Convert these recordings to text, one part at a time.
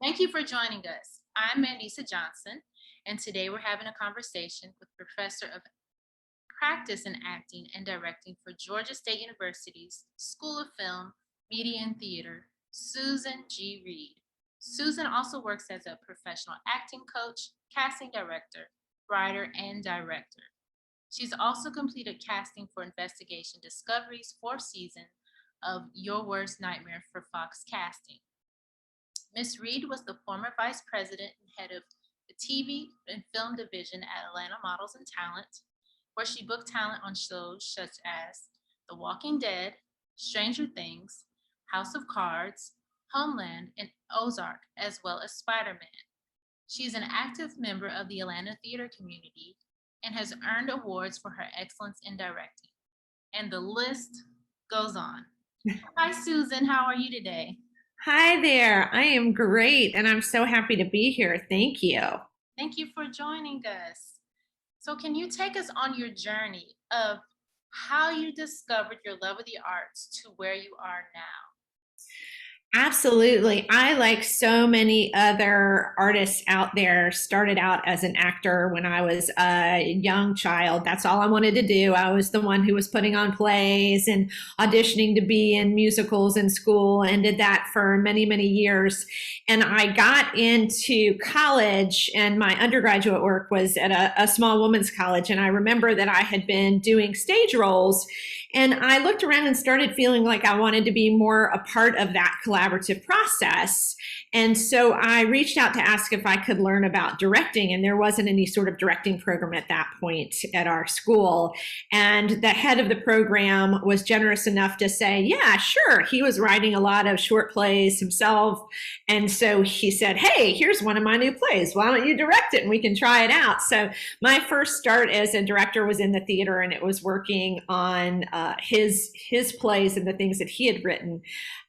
Thank you for joining us. I'm Mandisa Johnson, and today we're having a conversation with Professor of Practice in Acting and Directing for Georgia State University's School of Film, Media and Theater, Susan G. Reid. Susan also works as a professional acting coach, casting director, writer, and director. She's also completed casting for Investigation Discovery's fourth season of Your Worst Nightmare for Fox Casting. Ms. Reid was the former vice president and head of the TV and film division at Atlanta Models and Talent, where she booked talent on shows such as The Walking Dead, Stranger Things, House of Cards, Homeland, and Ozark, as well as Spider-Man. She is an active member of the Atlanta theater community and has earned awards for her excellence in directing. And the list goes on. Hi, Susan. How are you today? Hi there. I am great and I'm so happy to be here. Thank you. Thank you for joining us. So, can you take us on your journey of how you discovered your love of the arts to where you are now? Absolutely. I, like so many other artists out there, started out as an actor when I was a young child. That's all I wanted to do. I was the one who was putting on plays and auditioning to be in musicals in school and did that for many, many years. And I got into college, and my undergraduate work was at a small women's college. And I remember that I had been doing stage roles, and I looked around and started feeling like I wanted to be more a part of that collaborative process. And so I reached out to ask if I could learn about directing, and there wasn't any sort of directing program at that point at our school. And the head of the program was generous enough to say, yeah, sure. He was writing a lot of short plays himself. And so he said, hey, here's one of my new plays. Why don't you direct it and we can try it out? So my first start as a director was in the theater, and it was working on his plays and the things that he had written.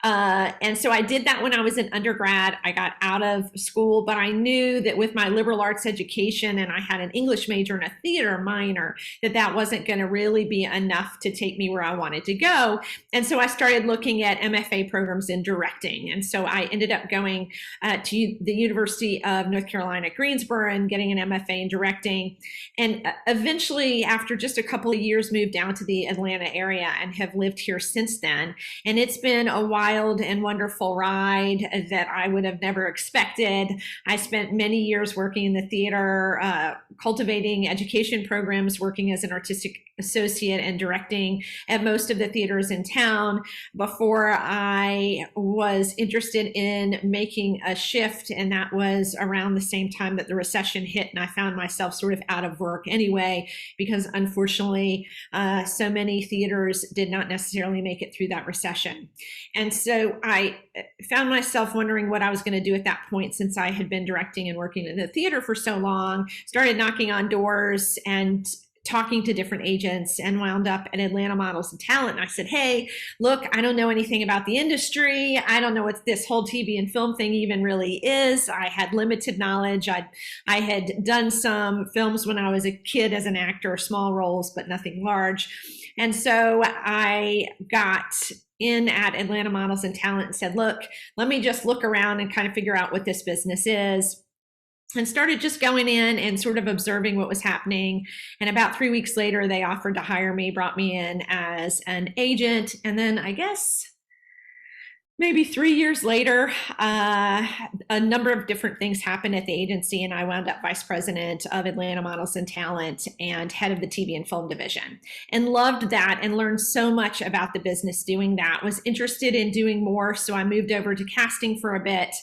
And so I did that when I was in undergrad. I got out of school, but I knew that with my liberal arts education, and I had an English major and a theater minor, that wasn't going to really be enough to take me where I wanted to go. And so I started looking at MFA programs in directing. And so I ended up going to the University of North Carolina, Greensboro, and getting an MFA in directing. And eventually, after just a couple of years, moved down to the Atlanta area and have lived here since then. And it's been a wild and wonderful ride that I would have never expected. I spent many years working in the theater, cultivating education programs, working as an artistic associate and directing at most of the theaters in town before I was interested in making a shift. And that was around the same time that the recession hit, and I found myself sort of out of work anyway, because unfortunately, so many theaters did not necessarily make it through that recession. And so I found myself wondering what I was going to do at that point, since I had been directing and working in the theater for so long, started knocking on doors and talking to different agents, and wound up at Atlanta Models and Talent. And I said, hey, look, I don't know anything about the industry. I don't know what this whole TV and film thing even really is. I had limited knowledge. I had done some films when I was a kid as an actor, small roles, but nothing large. And so I got in at Atlanta Models and Talent and said, look, let me just look around and kind of figure out what this business is. And started just going in and sort of observing what was happening. And about 3 weeks later, they offered to hire me, brought me in as an agent. And then I guess maybe 3 years later, a number of different things happened at the agency, and I wound up vice president of Atlanta Models and Talent and head of the TV and film division, and loved that and learned so much about the business doing that. Was interested in doing more, so I moved over to casting for a bit,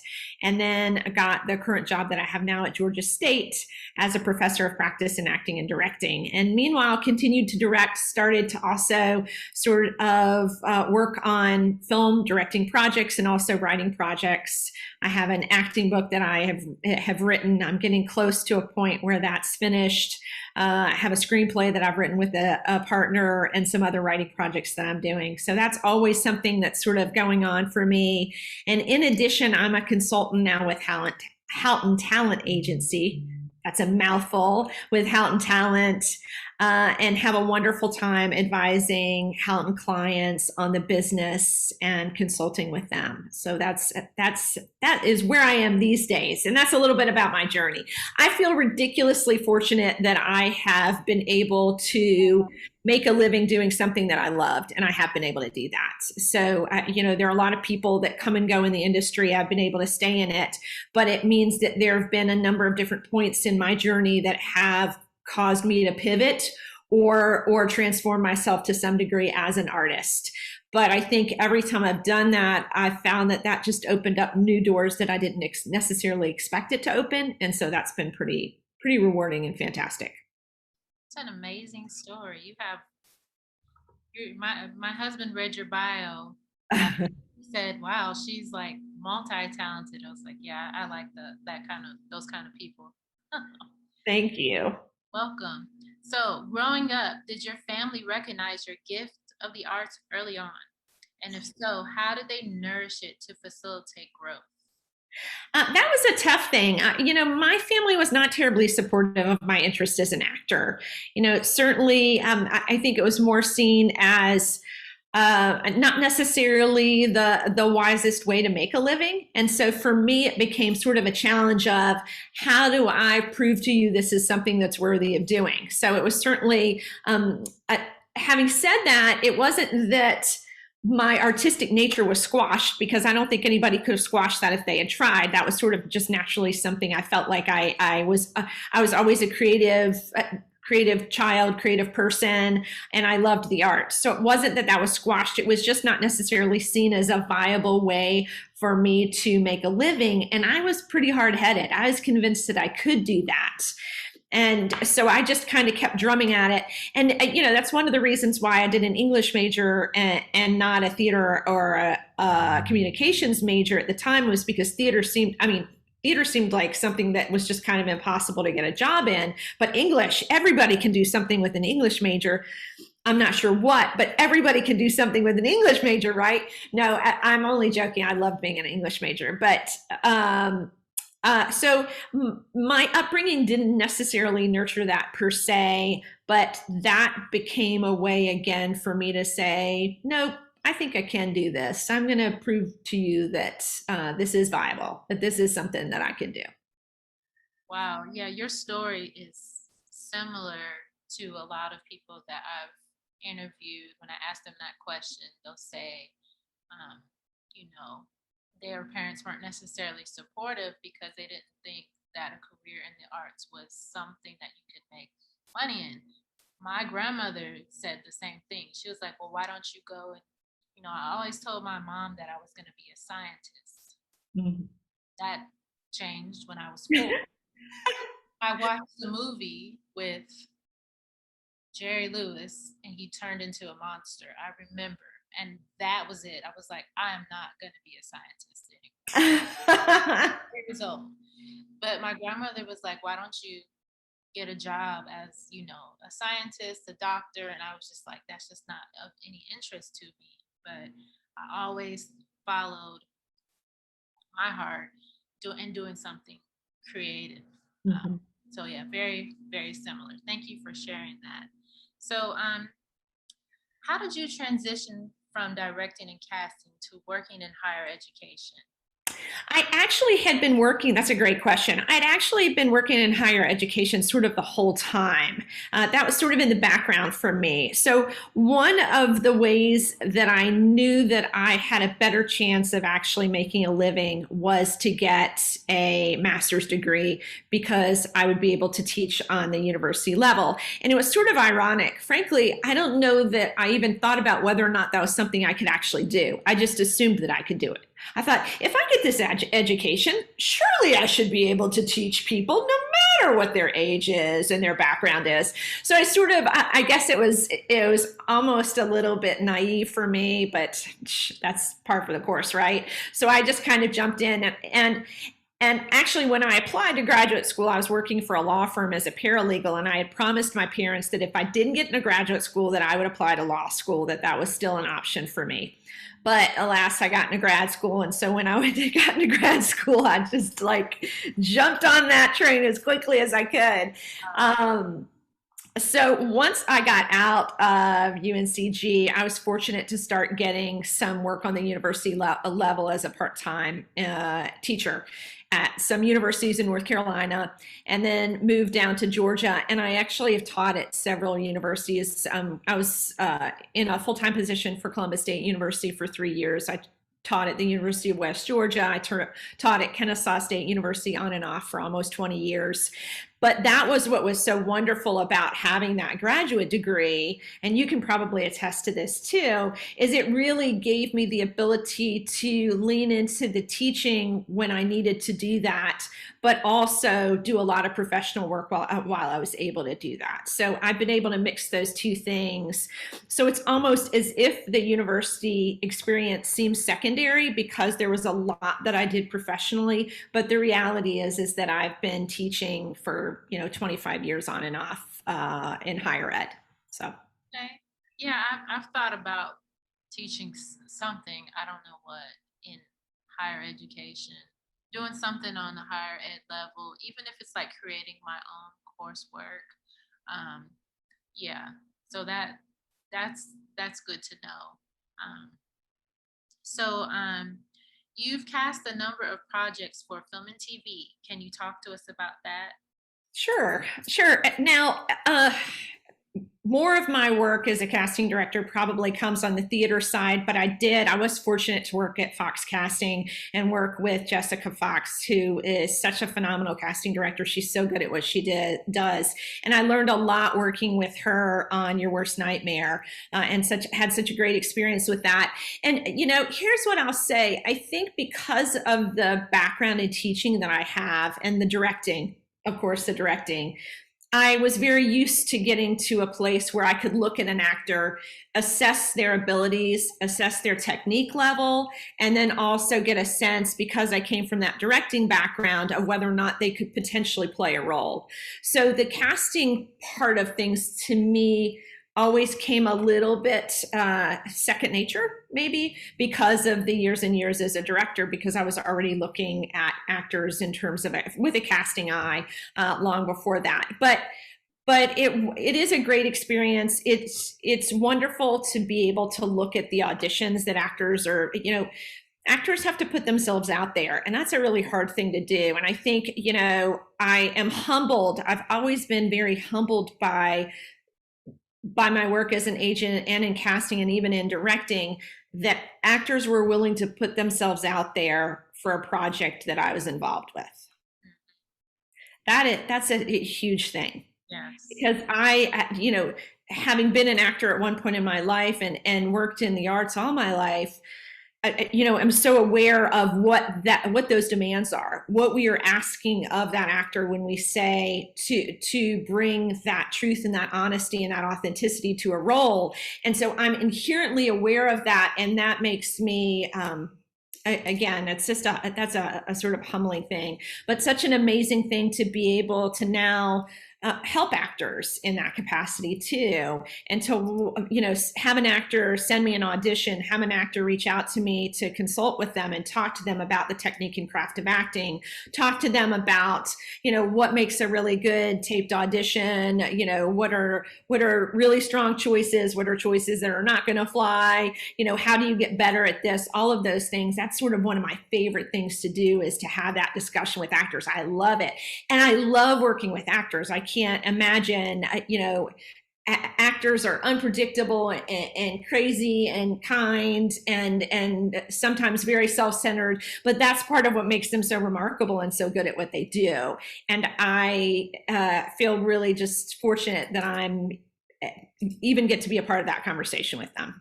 and then got the current job that I have now at Georgia State as a professor of practice in acting and directing. And meanwhile, continued to direct, started to also sort of work on film directing projects and also writing projects. I have an acting book that I have written. I'm getting close to a point where that's finished. I have a screenplay that I've written with a partner, and some other writing projects that I'm doing. So that's always something that's sort of going on for me. And in addition, I'm a consultant now with Houghton Talent Agency. That's a mouthful, with Houghton Talent. and have a wonderful time advising Houghton clients on the business and consulting with them. So that is where I am these days, and that's a little bit about my journey. I feel ridiculously fortunate that I have been able to make a living doing something that I loved, and I have been able to do that. So, there are a lot of people that come and go in the industry. I've been able to stay in it, but it means that there have been a number of different points in my journey that have caused me to pivot or transform myself to some degree as an artist. But I think every time I've done that, I've found that just opened up new doors that I didn't necessarily expect it to open, and so that's been pretty rewarding and fantastic. It's an amazing story. You have my husband read your bio. He said, "Wow, she's like multi-talented." I was like, "Yeah, I like that kind of those kind of people." Thank you. Welcome. So, growing up, did your family recognize your gift of the arts early on? And if so, how did they nourish it to facilitate growth? That was a tough thing. My family was not terribly supportive of my interest as an actor. Certainly, I think it was more seen as not necessarily the wisest way to make a living. And so for me, it became sort of a challenge of how do I prove to you this is something that's worthy of doing? So it was certainly, having said that, it wasn't that my artistic nature was squashed, because I don't think anybody could have squashed that if they had tried. That was sort of just naturally something I felt like I was always a creative child, creative person, and I loved the art. So it wasn't that was squashed. It was just not necessarily seen as a viable way for me to make a living. And I was pretty hard headed. I was convinced that I could do that. And so I just kind of kept drumming at it. And, that's one of the reasons why I did an English major and not a theater or a communications major at the time, was because theater seemed like something that was just kind of impossible to get a job in. But English, everybody can do something with an English major. I'm not sure what, but everybody can do something with an English major, right? No, I'm only joking. I loved being an English major. But so my upbringing didn't necessarily nurture that per se, but that became a way again for me to say, no, I think I can do this. I'm going to prove to you that this is viable, that this is something that I can do. Wow, yeah, your story is similar to a lot of people that I've interviewed. When I ask them that question, they'll say, um, you know, their parents weren't necessarily supportive because they didn't think that a career in the arts was something that you could make money in. My grandmother said the same thing. She was like, "Well, why don't you go?" And, I always told my mom that I was going to be a scientist. Mhm. That changed when I was 4. I watched the movie with Jerry Lewis and he turned into a monster. I remember. And that was it. I was like, I am not going to be a scientist anymore. 3 years old. But my grandmother was like, why don't you get a job as, a scientist, a doctor? And I was just like, that's just not of any interest to me. But I always followed my heart doing something creative. Mhm. So yeah, very, very similar. Thank you for sharing that. So how did you transition from directing and casting to working in higher education? I actually had been working, that's a great question. I'd actually been working in higher education sort of the whole time. That was sort of in the background for me. So, one of the ways that I knew that I had a better chance of actually making a living was to get a master's degree, because I would be able to teach on the university level. And it was sort of ironic. Frankly, I don't know that I even thought about whether or not that was something I could actually do. I just assumed that I could do it. I thought, if I get this education, surely I should be able to teach people no matter what their age is and their background is. So I guess it was almost a little bit naive for me, but that's par for the course, right? So I just kind of jumped in and actually, when I applied to graduate school, I was working for a law firm as a paralegal, and I had promised my parents that if I didn't get into graduate school, that I would apply to law school, that was still an option for me. But alas, I got into grad school, and so when I got into grad school, I just jumped on that train as quickly as I could. So once I got out of UNCG, I was fortunate to start getting some work on the university level as a part-time teacher at some universities in North Carolina, and then moved down to Georgia. And I actually have taught at several universities. I was in a full-time position for Columbus State University for 3 years. I taught at the University of West Georgia. I taught at Kennesaw State University on and off for almost 20 years. But that was what was so wonderful about having that graduate degree, and you can probably attest to this too, is it really gave me the ability to lean into the teaching when I needed to do that, but also do a lot of professional work while I was able to do that. So I've been able to mix those two things. So it's almost as if the university experience seems secondary because there was a lot that I did professionally, but the reality is that I've been teaching for 25 years on and off in higher ed. So Okay. Yeah, I've thought about teaching something, I don't know what, in higher education, doing something on the higher ed level, even if it's like creating my own coursework. Um, yeah, so that's good to know. Um, so you've cast a number of projects for film and TV. Can you talk to us about that? sure. Now, more of my work as a casting director probably comes on the theater side, but I was fortunate to work at Fox Casting and work with Jessica Fox, who is such a phenomenal casting director. She's so good at what she does. And I learned a lot working with her on Your Worst Nightmare, and had such a great experience with that. And, here's what I'll say. I think because of the background in teaching that I have and the directing, of course, the directing, I was very used to getting to a place where I could look at an actor, assess their abilities, assess their technique level, and then also get a sense, because I came from that directing background, of whether or not they could potentially play a role. So the casting part of things to me always came a little bit second nature, maybe because of the years and years as a director, because I was already looking at actors in terms of with a casting eye long before that. But it is a great experience. It's wonderful to be able to look at the auditions that actors are, actors have to put themselves out there, and that's a really hard thing to do. And I think, I am humbled. I've always been very humbled by my work as an agent and in casting and even in directing, that actors were willing to put themselves out there for a project that I was involved with. That's a huge thing, Yes. because having been an actor at one point in my life and worked in the arts all my life, I'm so aware of what those demands are, what we are asking of that actor when we say to bring that truth and that honesty and that authenticity to a role. And so I'm inherently aware of that, and that makes me, again, it's just that's a sort of humbling thing, but such an amazing thing to be able to now help actors in that capacity too, and to have an actor send me an audition, have an actor reach out to me to consult with them and talk to them about the technique and craft of acting, talk to them about what makes a really good taped audition, what are really strong choices, what are choices that are not going to fly, how do you get better at this, all of those things. That's sort of one of my favorite things to do, is to have that discussion with actors. I love it, and I love working with actors. I can't imagine, actors are unpredictable and crazy and kind and sometimes very self-centered, but that's part of what makes them so remarkable and so good at what they do. And I feel really just fortunate that I'm even get to be a part of that conversation with them.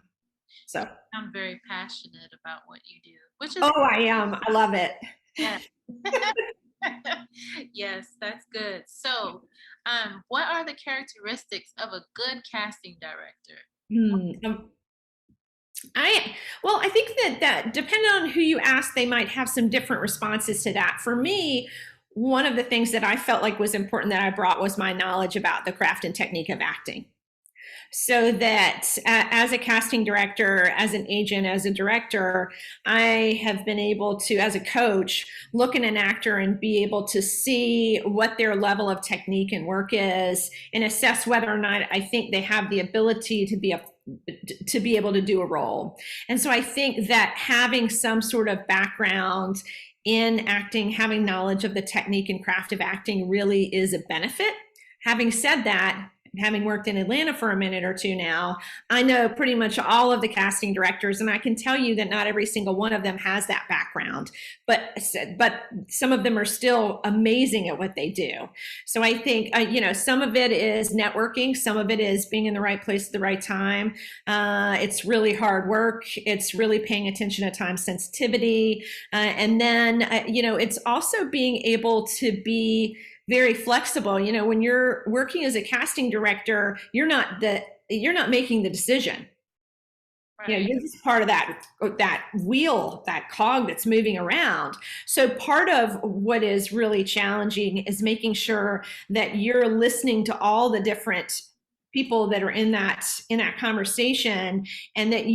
So, I'm very passionate about what you do, which is oh, I am. I love it. yeah. Yes, that's good. So, what are the characteristics of a good casting director? Hmm. I think that depending on who you ask, they might have some different responses to that. For me, one of the things that I felt like was important that I brought was my knowledge about the craft and technique of acting. so that as a casting director, as an agent, as a director, I have been able to, as a coach, look at an actor and be able to see what their level of technique and work is and assess whether or not I think they have the ability to be able to do a role. And so I think that having some sort of background in acting, having knowledge of the technique and craft of acting really is a benefit. Having said that, having worked in Atlanta for a minute or two now, I know pretty much all of the casting directors, and I can tell you that not every single one of them has that background, but some of them are still amazing at what they do. So I think some of it is networking, some of it is being in the right place at the right time. It's really hard work. It's really paying attention to time sensitivity, and then it's also being able to be very flexible. When you're working as a casting director, you're not making the decision. Right. You're just part of that wheel, that cog that's moving around. So part of what is really challenging is making sure that you're listening to all the different people that are in that conversation, and that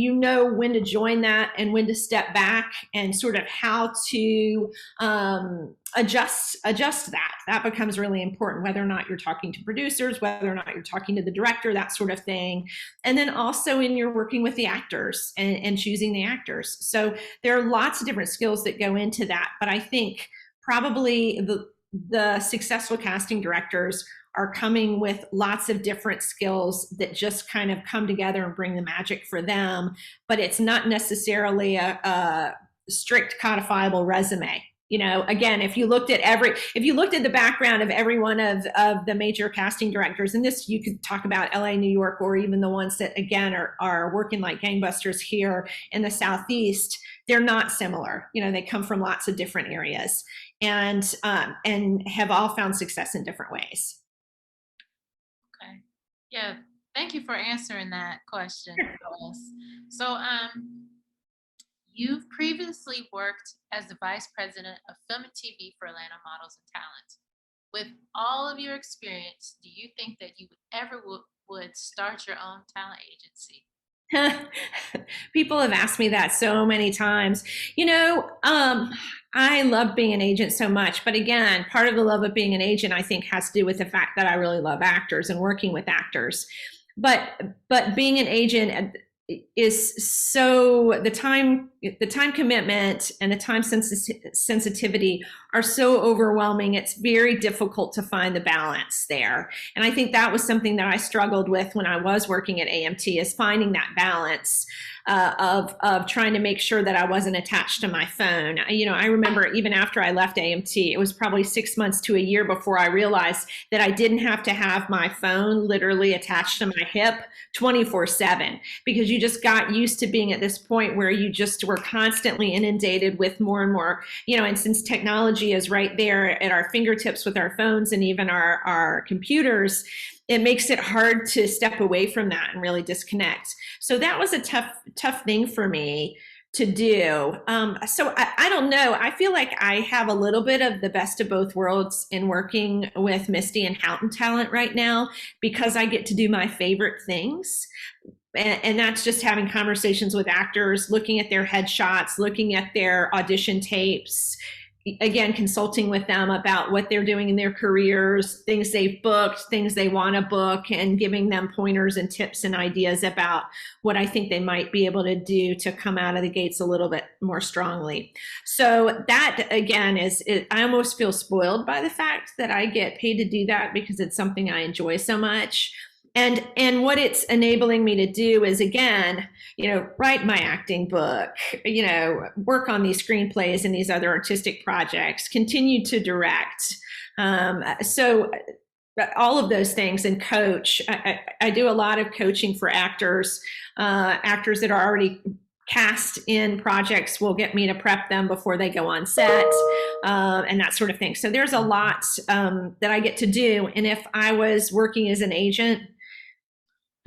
when to join that and when to step back, and sort of how to adjust that becomes really important, whether or not you're talking to producers, whether or not you're talking to the director, that sort of thing. And then also in you're working with the actors and choosing the actors. So there are lots of different skills that go into that, but I think probably the successful casting directors are coming with lots of different skills that just kind of come together and bring the magic for them. But it's not necessarily a strict codifiable resume. Again, if you looked at the background of every one of the major casting directors, and this, you could talk about LA, New York, or even the ones that again are working like gangbusters here in the Southeast, they're not similar. They come from lots of different areas, and have all found success in different ways. Okay. Yeah. Thank you for answering that question for us. So, you've previously worked as the vice president of film and TV for Atlanta Models and Talent. With all of your experience, do you think that you ever would start your own talent agency? People have asked me that so many times. I love being an agent so much, but again, part of the love of being an agent, I think, has to do with the fact that I really love actors and working with actors. But being an agent is so the time commitment and the time sensitivity are so overwhelming. It's very difficult to find the balance there. And I think that was something that I struggled with when I was working at AMT, is finding that balance of trying to make sure that I wasn't attached to my phone. I remember even after I left AMT, it was probably 6 months to a year before I realized that I didn't have to have my phone literally attached to my hip 24/7, because you just got used to being at this point where you just were constantly inundated with more and more, and since technology is right there at our fingertips with our phones and even our computers, it makes it hard to step away from that and really disconnect. So that was a tough thing for me to do. So I don't know. I feel like I have a little bit of the best of both worlds in working with Misty and Houghton Talent right now, because I get to do my favorite things. And that's just having conversations with actors, looking at their headshots, looking at their audition tapes, again, consulting with them about what they're doing in their careers, things they've booked, things they want to book, and giving them pointers and tips and ideas about what I think they might be able to do to come out of the gates a little bit more strongly. So that, again, I almost feel spoiled by the fact that I get paid to do that, because it's something I enjoy so much. And what it's enabling me to do is, again, write my acting book, work on these screenplays and these other artistic projects, continue to direct. So all of those things, and coach. I do a lot of coaching for actors that are already cast in projects will get me to prep them before they go on set, and that sort of thing. So there's a lot that I get to do. And if I was working as an agent,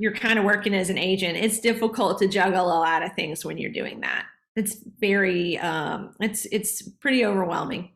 you're kind of working as an agent. It's difficult to juggle a lot of things when you're doing that. It's very, it's pretty overwhelming.